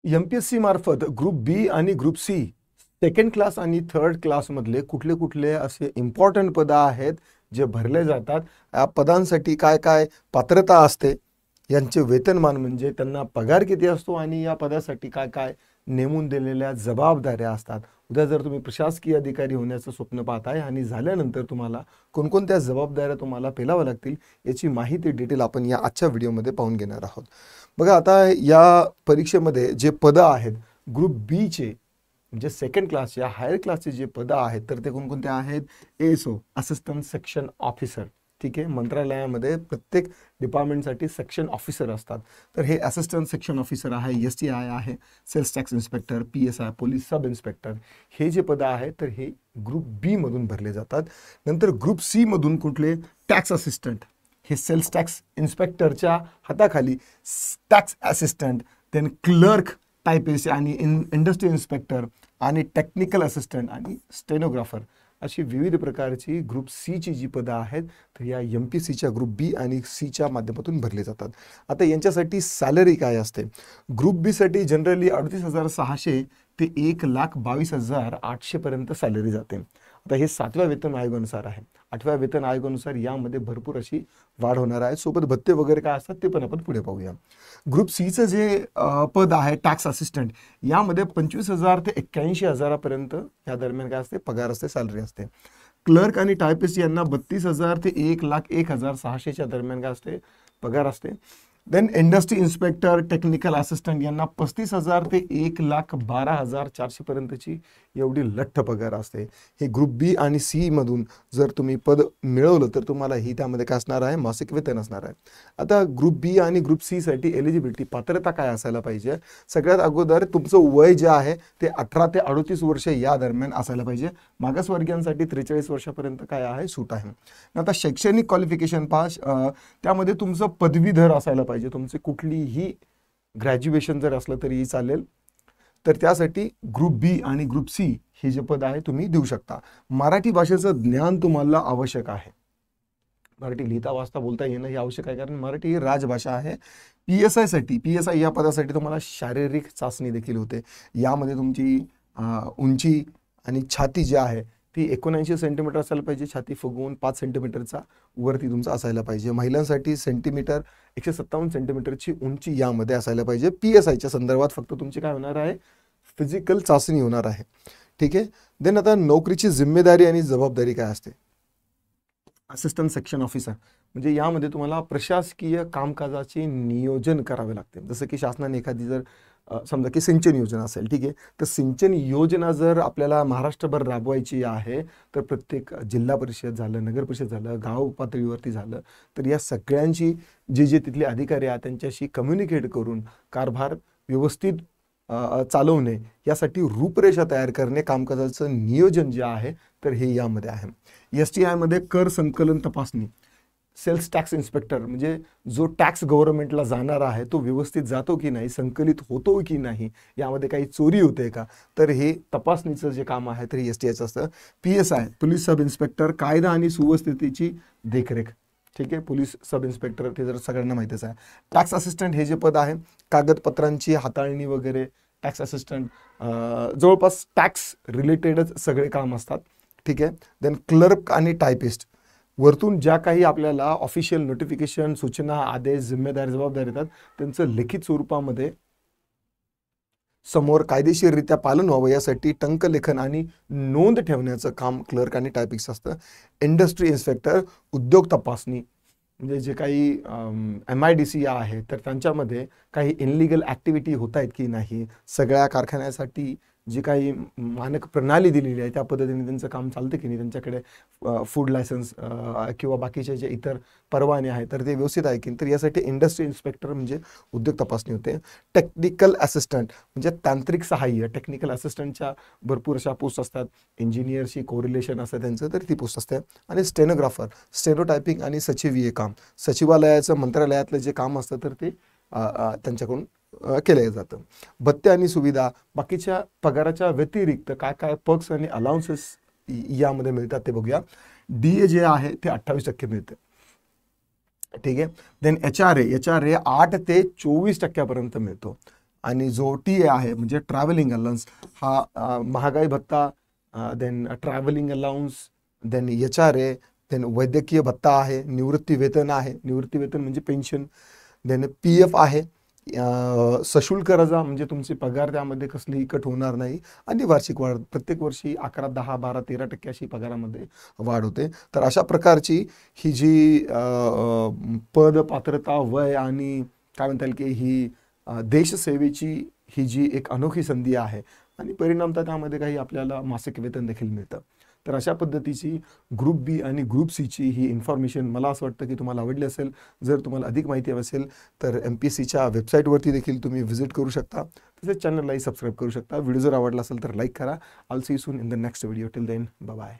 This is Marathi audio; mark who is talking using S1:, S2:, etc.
S1: एमपीएससी मार्फत ग्रुप बी आणि ग्रुप सी सेकंड क्लास आणि थर्ड क्लास मधले कुठले कुठले असे इम्पॉर्टंट पद आहेत जे भरले जातात, या पदांसाठी काय काय पात्रता असते, यांचे वेतनमान म्हणजे त्यांना पगार किती असतो आणि या पदासाठी काय काय नेमून दिलेल्या जबाबदाऱ्या असतात. उद्या जर तुम्ही प्रशासकीय अधिकारी होण्याचं स्वप्न पाहताय आणि झाल्यानंतर तुम्हाला कोणकोणत्या जबाबदाऱ्या तुम्हाला पेलाव्या लागतील याची माहिती डिटेल आपण या आजच्या व्हिडिओमध्ये पाहून घेणार आहोत. बघा, आता या परीक्षेमध्ये जे पदं आहेत ग्रुप बीचे म्हणजे सेकंड क्लासच्या हायर क्लासचे जे पदं आहेत तर ते कोणकोणते आहेत? SO assistant section officer. ठीक आहे, मंत्रालयामध्ये प्रत्येक डिपार्टमेंटसाठी सेक्शन ऑफिसर असतात. तर हे असिस्टंट सेक्शन ऑफिसर आहे, STI आहे, sales tax inspector, PSI police sub inspector. हे जे पदं आहेत तर हे ग्रुप बी मधून भरले जातात. नंतर ग्रुप सी मधून कुठले? Tax assistant. हे सेल्स टॅक्स इन्स्पेक्टरच्या हाताखाली tax assistant, then clerk, typist आणि इंडस्ट्री इन्स्पेक्टर आणि टेक्निकल असिस्टंट आणि स्टेनोग्राफर अशी विविध प्रकारची ग्रुप सीची जी पदं आहेत तर या MPSCच्या ग्रुप बी आणि सीच्या माध्यमातून भरली जातात. आता यांच्यासाठी सॅलरी काय असते? ग्रुप बीसाठी जनरली 38,600 ते 1,22,800 पर्यंत सॅलरी जाते. आता हे 7व्या वेतन आयोगानुसार आहे. 8व्या वेतन आयोगानुसार यामध्ये भरपूर अशी वाढ होणार आहे. सोबत भत्ते वगैरे काय असतात ते पण आपण पुढे पाहूया. ग्रुप सीचं जे पद आहे टॅक्स असिस्टंट, यामध्ये 25,000 ते 81,000 पर्यंत या दरम्यान काय असते? पगार असते, सॅलरी असते. क्लर्क आणि टायपिस्ट यांना 32,000 ते 1,01,600च्या दरम्यान काय असते? पगार असते. Then industry inspector, technical assistant यांना 35,000 ते 1,12,400 पर्यंतची एवढी लठ्ठ पगार असते. हे ग्रुप बी आणि सी मधून जर तुम्ही पद मिळवलं तर तुम्हाला ही त्यामध्ये काय असणार आहे? मासिक वेतन असणार आहे. आता ग्रुप बी आणि ग्रुप सी साठी एलिजिबिलिटी पात्रता काय असायला पाहिजे? सगळ्यात अगोदर तुमचं वय जे आहे ते 18 ते 38 वर्ष या दरम्यान असायला पाहिजे. मागासवर्गीयांसाठी 43 वर्षापर्यंत काय आहे? सूट आहे. आता शैक्षणिक क्वालिफिकेशन पास, त्यामध्ये तुमचं पदवीधर असायला पाहिजे. तुमचे कुठलीही ग्रॅज्युएशन जर असलं तरी चालेल. तर त्यासाठी ग्रुप बी आणि ग्रुप सी हे जे पद आहे तुम्ही देऊ शकता. मराठी भाषेचं ज्ञान तुम्हाला आवश्यक आहे. मराठी लिहिता वाचता बोलता येणं हे आवश्यक आहे, कारण मराठी ही राजभाषा आहे. PSI या पदासाठी तुम्हाला शारीरिक चाचणी देखील होते. यामध्ये तुमची उंची आणि छाती जी आहे ती 79 सेंटीमीटर असायला पाहिजे. छाती फुगवून 5 सेंटीमीटरचा वरती तुमचा असायला पाहिजे. महिलांसाठी 157 सेंटीमीटरची उंची यामध्ये असायला पाहिजे. PSIच्या संदर्भात फक्त तुमची काय होणार आहे? फिजिकल चाचणी होणार आहे. ठीक आहे. देन आता नोकरीची जिम्मेदारी आणि जबाबदारी काय असते? असिस्टंट सेक्शन ऑफिसर म्हणजे यामध्ये तुम्हाला प्रशासकीय कामकाजाचे नियोजन करावे लागते. जसं की शासनाने एखादी जर समजा की सिंचन योजना असेल, ठीक आहे, तर सिंचन योजना जर आपल्याला महाराष्ट्रभर राबवायची आहे तर प्रत्येक जिल्हा परिषद झालं, नगर परिषद झालं, गाव पातळीवरती झालं, तर या सगळ्यांची जे तिथले अधिकारी आहेत त्यांच्याशी कम्युनिकेट करून कारभार व्यवस्थित चालवणे यासाठी रूपरेषा तयार करणे, कामकाजाचं नियोजन जे आहे तर हे यामध्ये आहे. STI मध्ये कर संकलन तपासणी, सेल्स टॅक्स इन्स्पेक्टर म्हणजे जो टॅक्स गव्हर्नमेंटला जाणार आहे तो व्यवस्थित जातो की नाही, संकलित होतो की नाही, यामध्ये काही चोरी होते का, तर हे तपासणीचं जे काम आहे तर STIचं असतं. PSI पोलीस सब इन्स्पेक्टर, कायदा आणि सुव्यवस्थेची देखरेख. ठीक आहे, पोलीस सब इन्स्पेक्टर ते जर सगळ्यांना माहितीच आहे. टॅक्स असिस्टंट हे जे पद आहे कागदपत्रांची हाताळणी वगैरे, टॅक्स असिस्टंट जवळपास टॅक्स रिलेटेडच सगळे काम असतात. ठीक आहे. देन क्लर्क आणि टायपिस्ट, वरतून ज्या काही आपल्याला ऑफिशियल नोटिफिकेशन, सूचना, आदेश, जिम्मेदारी, जबाबदारी येतात त्यांचं लिखित स्वरूपामध्ये समोर कायदेशीररित्या पालन व्हावं यासाठी टंकलेखन आणि नोंद ठेवण्याचं काम क्लर्क आणि टायपिस्ट असतं. इंडस्ट्री इन्स्पेक्टर उद्योग तपासणी म्हणजे जे काही MIDC आहे तर त्यांच्यामध्ये काही इनलिगल ॲक्टिव्हिटी होत आहेत की नाही, सगळ्या कारखान्यासाठी जी काही मानक प्रणाली दिलेली आहे त्या पद्धतीने त्यांचं काम चालतं की नाही, त्यांच्याकडे फूड लायसन्स किंवा बाकीचे जे इतर परवाने आहेत तर ते व्यवस्थित आहे की. तर यासाठी इंडस्ट्री इन्स्पेक्टर म्हणजे उद्योग तपासणी होते. टेक्निकल असिस्टंट म्हणजे तांत्रिक सहाय्य, टेक्निकल असिस्टंटच्या भरपूर अशा पोस्ट असतात. इंजिनियरशी कोरिलेशन असतं त्यांचं तर ती पोस्ट असते. आणि स्टेनोग्राफर, स्टेनोटायपिंग आणि सचिवीय काम, सचिवालयाचं मंत्रालयातलं जे काम असतं तर ते त्यांच्याकडून केलं जातं. भत्ते आणि सुविधा, बाकीच्या पगाराच्या व्यतिरिक्त काय काय पर्क्स आणि अलाउन्सेस यामध्ये मिळतात ते बघूया. DA जे आहे ते 28% मिळते. ठीक आहे. देन HRA 8 ते 24% मिळतो. आणि जो TA आहे म्हणजे ट्रॅव्हलिंग अलाउन्स, हा महागाई भत्ता, then travelling allowance, then HRA, then वैद्यकीय भत्ता आहे, निवृत्ती वेतन आहे, निवृत्ती वेतन म्हणजे पेन्शन, देन PF आहे, सशुल्क रजा म्हणजे तुमचे पगार त्यामध्ये कसलीही कट होणार नाही, आणि वार्षिक वाढ प्रत्येक वर्षी 11, 10, 12, 13% अशी पगारामध्ये वाढ होते. तर अशा प्रकारची ही जी पद, पात्रता, वय आणि काय म्हणता येईल की ही देशसेवेची ही जी एक अनोखी संधी आहे, आणि परिणामतः त्यामध्ये काही आपल्याला मासिक वेतन देखील मिळतं. तर अशा पद्धतीची ग्रुप बी आणि ग्रुप सीची ही इन्फॉर्मेशन मला असं वाटतं की तुम्हाला आवडली असेल. जर तुम्हाला अधिक माहिती हवी असेल तर MPSCच्या वेबसाईटवरती देखील तुम्ही व्हिजिट करू शकता. तसेच चॅनललाही सबस्क्राईब करू शकता. व्हिडिओ जर आवडला असेल तर लाईक करा. I'll see you soon in the next video. Till then bye bye.